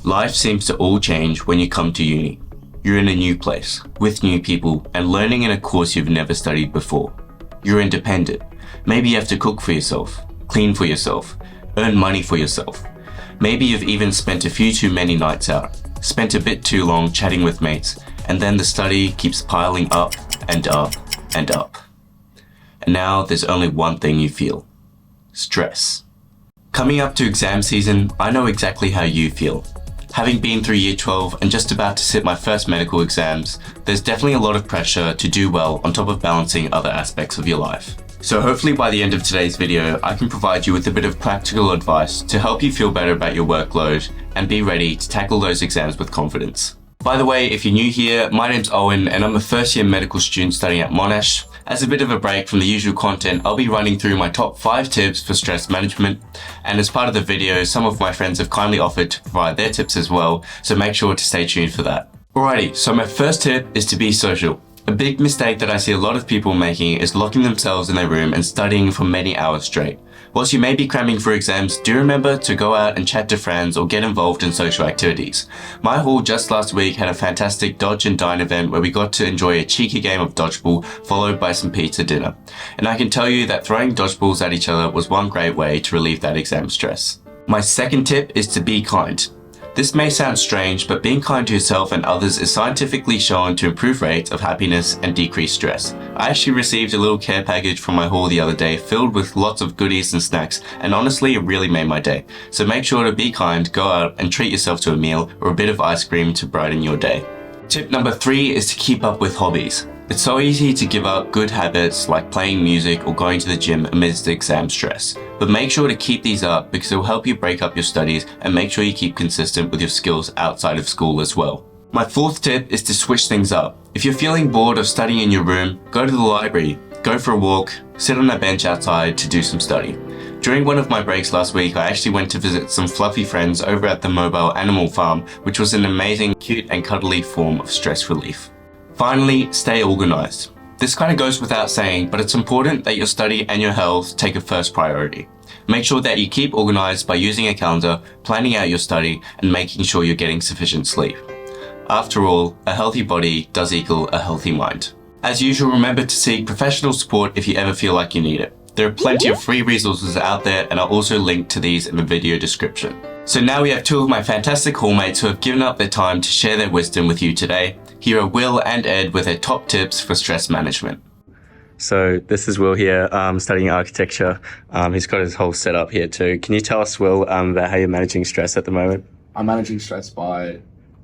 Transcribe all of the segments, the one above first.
Life seems to all change when you come to uni. You're in a new place, with new people, and learning in a course you've never studied before. You're independent. Maybe you have to cook for yourself, clean for yourself, earn money for yourself. Maybe you've even spent a few too many nights out, spent a bit too long chatting with mates, and then the study keeps piling up and up and up. And now there's only one thing you feel: stress. Coming up to exam season, I know exactly how you feel. Having been through year 12 and just about to sit my first medical exams, there's definitely a lot of pressure to do well on top of balancing other aspects of your life. So hopefully by the end of today's video, I can provide you with a bit of practical advice to help you feel better about your workload and be ready to tackle those exams with confidence. By the way, if you're new here, my name's Owen and I'm a first year medical student studying at Monash. As a bit of a break from the usual content, I'll be running through my top 5 tips for stress management. And as part of the video, some of my friends have kindly offered to provide their tips as well, so make sure to stay tuned for that. Alrighty, so my first tip is to be social. A big mistake that I see a lot of people making is locking themselves in their room and studying for many hours straight. Whilst you may be cramming for exams, do remember to go out and chat to friends or get involved in social activities. My hall just last week had a fantastic Dodge and Dine event where we got to enjoy a cheeky game of dodgeball followed by some pizza dinner. And I can tell you that throwing dodgeballs at each other was one great way to relieve that exam stress. My second tip is to be kind. This may sound strange, but being kind to yourself and others is scientifically shown to improve rates of happiness and decrease stress. I actually received a little care package from my hall the other day filled with lots of goodies and snacks, and honestly it really made my day. So make sure to be kind, go out and treat yourself to a meal or a bit of ice cream to brighten your day. Tip number 3 is to keep up with hobbies. It's so easy to give up good habits like playing music or going to the gym amidst exam stress. But make sure to keep these up because it will help you break up your studies and make sure you keep consistent with your skills outside of school as well. My fourth tip is to switch things up. If you're feeling bored of studying in your room, go to the library, go for a walk, sit on a bench outside to do some study. During one of my breaks last week, I actually went to visit some fluffy friends over at the mobile animal farm, which was an amazing, cute and cuddly form of stress relief. Finally, stay organized. This kind of goes without saying, but it's important that your study and your health take a first priority. Make sure that you keep organized by using a calendar, planning out your study, and making sure you're getting sufficient sleep. After all, a healthy body does equal a healthy mind. As usual, remember to seek professional support if you ever feel like you need it. There are plenty of free resources out there, and I'll also link to these in the video description. So now we have 2 of my fantastic hallmates who have given up their time to share their wisdom with you today. Here are Will and Ed with their top tips for stress management. So this is Will here, studying architecture. He's got his whole setup here too. Can you tell us, Will, about how you're managing stress at the moment? I'm managing stress by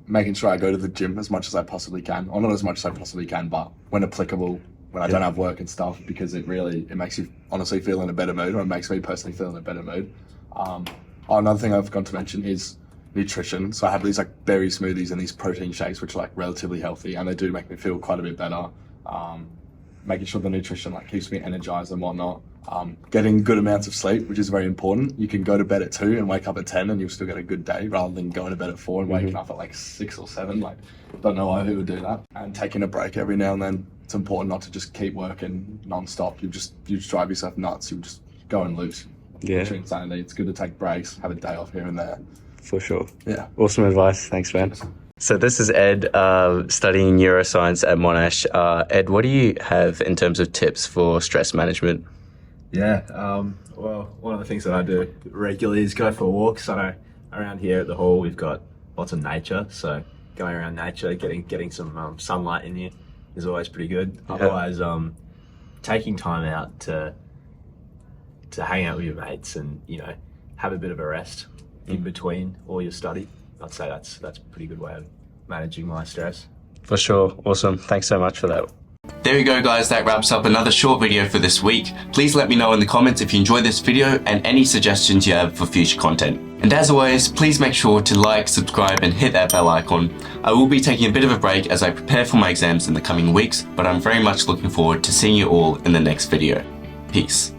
making sure I go to the gym as much as I possibly can. Or not as much as I possibly can, but when applicable, when I don't have work and stuff, because it makes you honestly feel in a better mood, or it makes me personally feel in a better mood. Another thing I forgot to mention is nutrition. So I have these like berry smoothies and these protein shakes, which are like relatively healthy, and they do make me feel quite a bit better. Making sure the nutrition like keeps me energized and whatnot. Getting good amounts of sleep, which is very important. You can go to bed at 2 and wake up at 10 and you'll still get a good day, rather than going to bed at 4 and waking up at like 6 or 7. Like, don't know who would do that. And taking a break every now and then. It's important not to just keep working non-stop. You just drive yourself nuts. You just go and lose. Yeah. Insanity. It's good to take breaks, have a day off here and there. For sure. Yeah. Awesome advice. Thanks, man. So this is Ed, studying neuroscience at Monash. Ed, what do you have in terms of tips for stress management? Yeah, well, one of the things that I do regularly is go for walks. I know around here at the hall we've got lots of nature, so going around nature, getting some sunlight in you is always pretty good. Yeah. Otherwise, taking time out to hang out with your mates and, you know, have a bit of a rest in between all your study. I'd say that's a pretty good way of managing my stress. For sure. Awesome. Thanks so much for that. There you go, guys. That wraps up another short video for this week. Please let me know in the comments if you enjoyed this video and any suggestions you have for future content. And as always, please make sure to like, subscribe and hit that bell icon. I will be taking a bit of a break as I prepare for my exams in the coming weeks, but I'm very much looking forward to seeing you all in the next video. Peace.